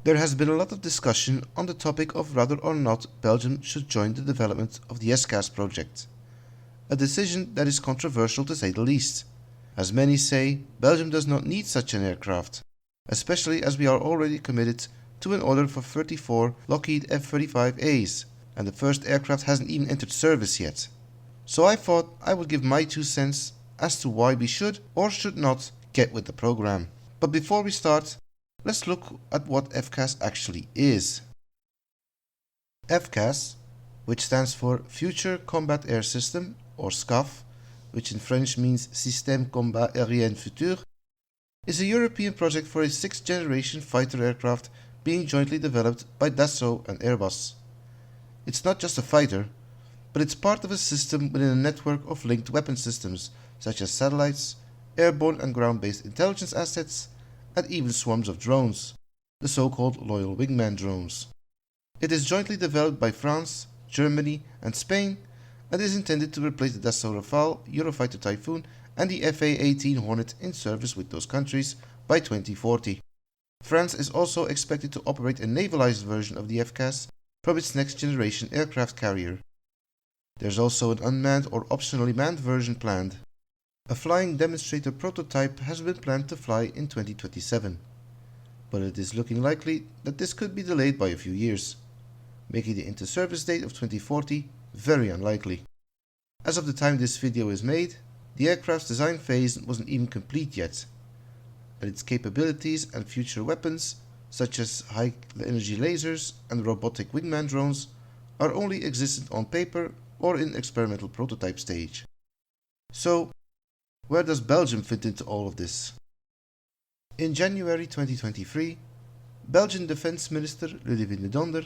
There has been a lot of discussion on the topic of whether or not Belgium should join the development of the FCAS project, a decision that is controversial to say the least. As many say, Belgium does not need such an aircraft, especially as we are already committed to an order for 34 Lockheed F-35As, and the first aircraft hasn't even entered service yet. So I thought I would give my 2 cents as to why we should or should not get with the program. But before we start, let's look at what FCAS actually is. FCAS, which stands for Future Combat Air System, or SCAF, which in French means Système Combat Aérien Futur, is a European project for a 6th-generation fighter aircraft being jointly developed by Dassault and Airbus. It's not just a fighter, but it's part of a system within a network of linked weapon systems such as satellites, airborne and ground-based intelligence assets, and even swarms of drones, the so-called loyal wingman drones. It is jointly developed by France, Germany and Spain and is intended to replace the Dassault Rafale, Eurofighter Typhoon and the FA-18 Hornet in service with those countries by 2040. France is also expected to operate a navalized version of the FCAS from its next generation aircraft carrier. There's also an unmanned or optionally manned version planned. A flying demonstrator prototype has been planned to fly in 2027, but it is looking likely that this could be delayed by a few years, making the into-service date of 2040 very unlikely. As of the time this video is made, the aircraft's design phase wasn't even complete yet, and its capabilities and future weapons, such as high-energy lasers and robotic wingman drones, are only existent on paper or in experimental prototype stage. So, where does Belgium fit into all of this? In January 2023, Belgian Defense Minister Ludwig de Donder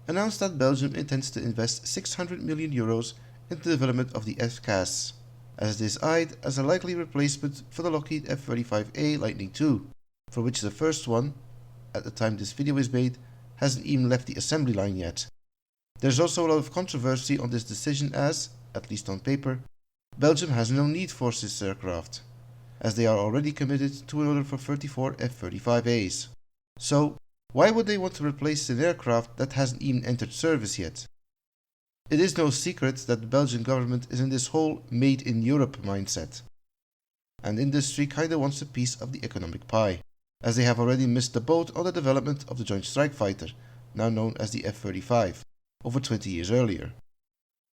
announced that Belgium intends to invest 600 million euros in the development of the FCAS, as it is eyed as a likely replacement for the Lockheed F-35A Lightning II, for which the first one, at the time this video is made, hasn't even left the assembly line yet. There's also a lot of controversy on this decision as, at least on paper, Belgium has no need for this aircraft, as they are already committed to an order for 34 F-35As. So, why would they want to replace an aircraft that hasn't even entered service yet? It is no secret that the Belgian government is in this whole made in Europe mindset, and industry kinda wants a piece of the economic pie, as they have already missed the boat on the development of the Joint Strike Fighter, now known as the F-35, over 20 years earlier.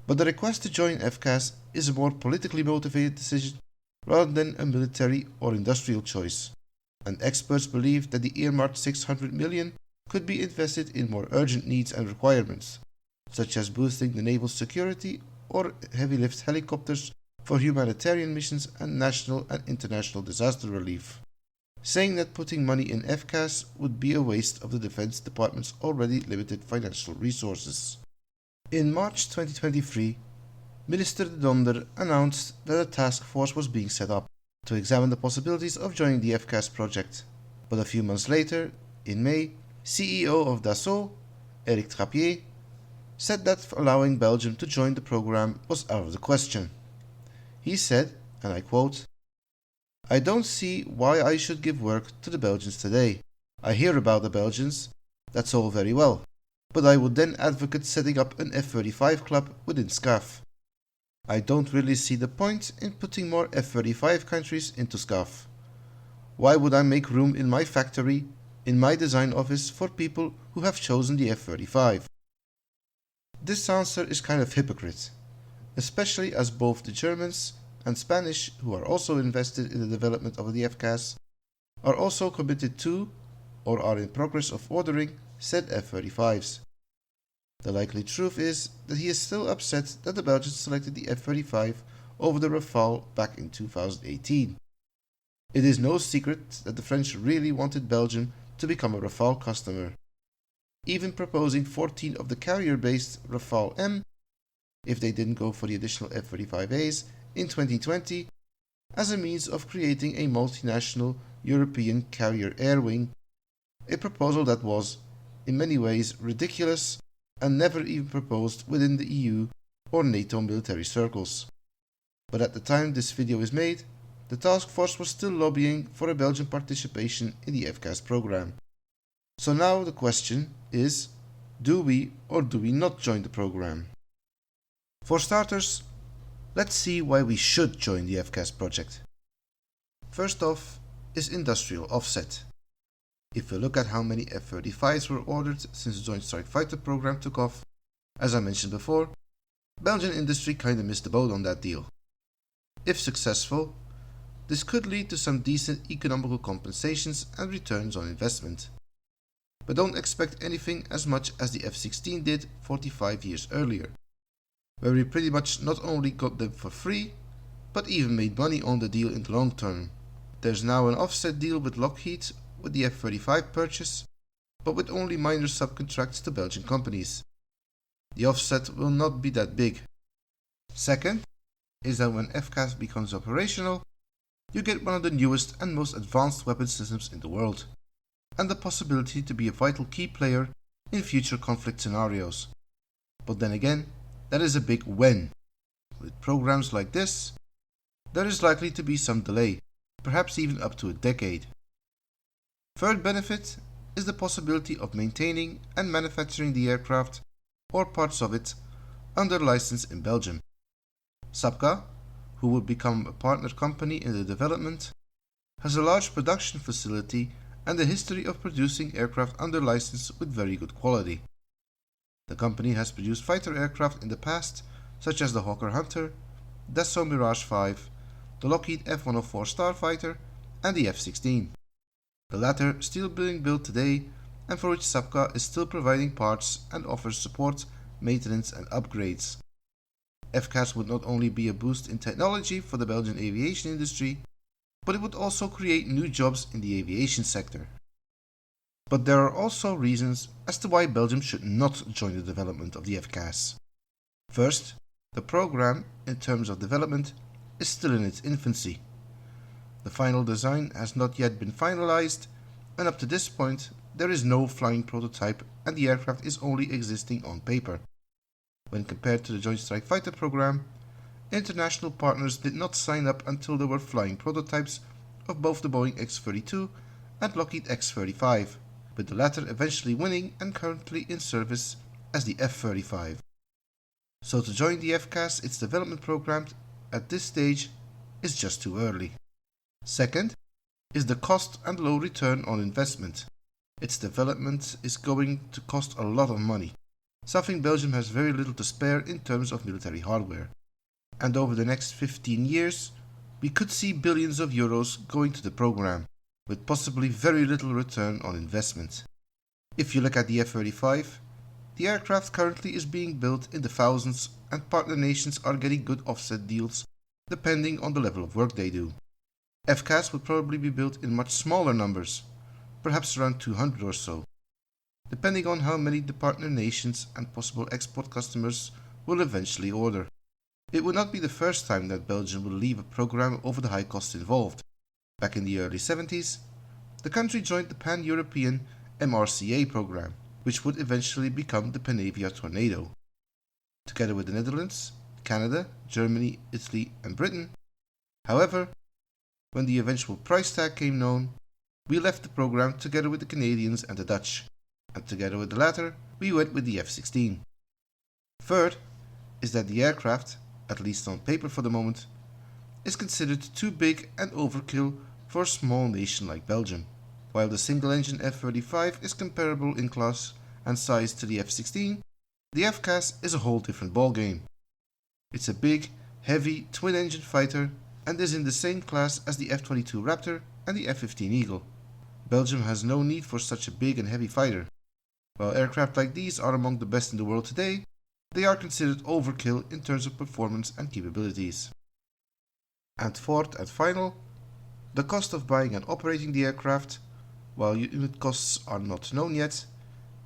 But the request to join FCAS is a more politically motivated decision rather than a military or industrial choice, and experts believe that the earmarked 600 million could be invested in more urgent needs and requirements, such as boosting the naval security or heavy-lift helicopters for humanitarian missions and national and international disaster relief, saying that putting money in FCAS would be a waste of the Defense Department's already limited financial resources. In March 2023, Minister de Donder announced that a task force was being set up to examine the possibilities of joining the FCAS project, but a few months later, in May, CEO of Dassault, Eric Trappier, said that allowing Belgium to join the program was out of the question. He said, and I quote, "I don't see why I should give work to the Belgians today. I hear about the Belgians, that's all very well, but I would then advocate setting up an F-35 club within SCAF. I don't really see the point in putting more F-35 countries into SCAF. Why would I make room in my factory, in my design office for people who have chosen the F-35? This answer is kind of hypocrite, especially as both the Germans and Spanish, who are also invested in the development of the FCAS, are also committed to, or are in progress of ordering, said F-35s. The likely truth is that he is still upset that the Belgians selected the F-35 over the Rafale back in 2018. It is no secret that the French really wanted Belgium to become a Rafale customer, even proposing 14 of the carrier-based Rafale M, if they didn't go for the additional F-35As, in 2020 as a means of creating a multinational European carrier air wing, a proposal that was, in many ways, ridiculous and never even proposed within the EU or NATO military circles. But at the time this video is made, the task force was still lobbying for a Belgian participation in the FCAS program. So now the question is, do we or do we not join the program? For starters, let's see why we should join the FCAS project. First off is industrial offset. If we look at how many F-35s were ordered since the Joint Strike Fighter program took off, as I mentioned before, Belgian industry kinda missed the boat on that deal. If successful, this could lead to some decent economical compensations and returns on investment. But don't expect anything as much as the F-16 did 45 years earlier, where we pretty much not only got them for free, but even made money on the deal in the long term. There's now an offset deal with Lockheed with the F-35 purchase, but with only minor subcontracts to Belgian companies. The offset will not be that big. Second is that when FCAS becomes operational, you get one of the newest and most advanced weapon systems in the world, and the possibility to be a vital key player in future conflict scenarios. But then again, that is a big when. With programs like this, there is likely to be some delay, perhaps even up to a decade. Third benefit is the possibility of maintaining and manufacturing the aircraft or parts of it under license in Belgium. SAPCA, who will become a partner company in the development, has a large production facility and a history of producing aircraft under license with very good quality. The company has produced fighter aircraft in the past, such as the Hawker Hunter, Dassault Mirage 5, the Lockheed F-104 Starfighter, and the F-16. The latter still being built today, and for which SAPCA is still providing parts and offers support, maintenance and upgrades. FCAS would not only be a boost in technology for the Belgian aviation industry, but it would also create new jobs in the aviation sector. But there are also reasons as to why Belgium should not join the development of the FCAS. First, the program, in terms of development, is still in its infancy. The final design has not yet been finalized, and up to this point there is no flying prototype and the aircraft is only existing on paper. When compared to the Joint Strike Fighter program, international partners did not sign up until there were flying prototypes of both the Boeing X-32 and Lockheed X-35, with the latter eventually winning and currently in service as the F-35. So to join the FCAS, its development program at this stage is just too early. Second is the cost and low return on investment. Its development is going to cost a lot of money, something Belgium has very little to spare in terms of military hardware. And over the next 15 years, we could see billions of euros going to the program, with possibly very little return on investment. If you look at the F-35, the aircraft currently is being built in the thousands and partner nations are getting good offset deals depending on the level of work they do. FCAS would probably be built in much smaller numbers, perhaps around 200 or so, depending on how many the partner nations and possible export customers will eventually order. It would not be the first time that Belgium will leave a program over the high costs involved. Back in the early 70s, the country joined the Pan-European MRCA program, which would eventually become the Panavia Tornado. Together with the Netherlands, Canada, Germany, Italy and Britain. However, when the eventual price tag came known, we left the program together with the Canadians and the Dutch, and together with the latter, we went with the F-16. Third is that the aircraft, at least on paper for the moment, is considered too big and overkill for a small nation like Belgium. While the single-engine F-35 is comparable in class and size to the F-16, the FCAS is a whole different ballgame. It's a big, heavy, twin-engine fighter and is in the same class as the F-22 Raptor and the F-15 Eagle. Belgium has no need for such a big and heavy fighter. While aircraft like these are among the best in the world today, they are considered overkill in terms of performance and capabilities. And fourth and final, the cost of buying and operating the aircraft, while unit costs are not known yet,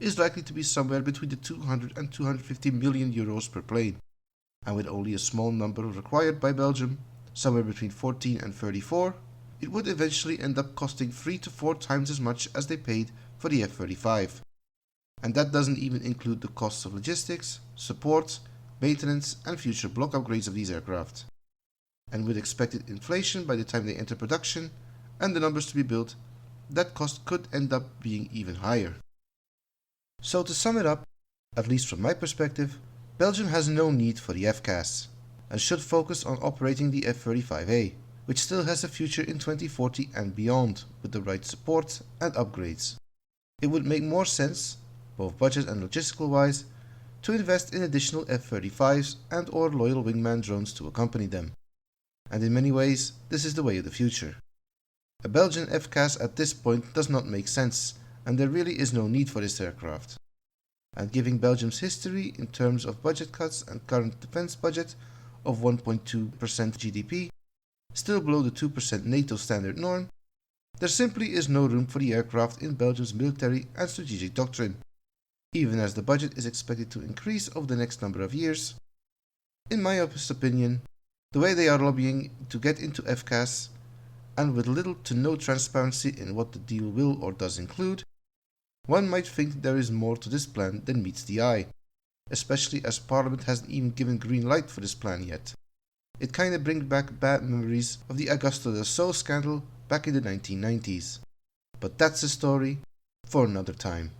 is likely to be somewhere between the 200 and 250 million euros per plane. And with only a small number required by Belgium, somewhere between 14 and 34, it would eventually end up costing 3 to 4 times as much as they paid for the F-35. And that doesn't even include the costs of logistics, support, maintenance and future block upgrades of these aircraft. And with expected inflation by the time they enter production and the numbers to be built, that cost could end up being even higher. So to sum it up, at least from my perspective, Belgium has no need for the FCAS and should focus on operating the F-35A, which still has a future in 2040 and beyond with the right support and upgrades. It would make more sense, both budget and logistical wise, to invest in additional F-35s and or loyal wingman drones to accompany them. And in many ways, this is the way of the future. A Belgian FCAS at this point does not make sense, and there really is no need for this aircraft. And given Belgium's history in terms of budget cuts and current defense budget of 1.2% GDP, still below the 2% NATO standard norm, there simply is no room for the aircraft in Belgium's military and strategic doctrine, even as the budget is expected to increase over the next number of years. In my honest opinion, the way they are lobbying to get into FCAS, and with little to no transparency in what the deal will or does include, one might think there is more to this plan than meets the eye, especially as Parliament hasn't even given green light for this plan yet. It kinda brings back bad memories of the Augusto del Sol scandal back in the 1990s. But that's a story for another time.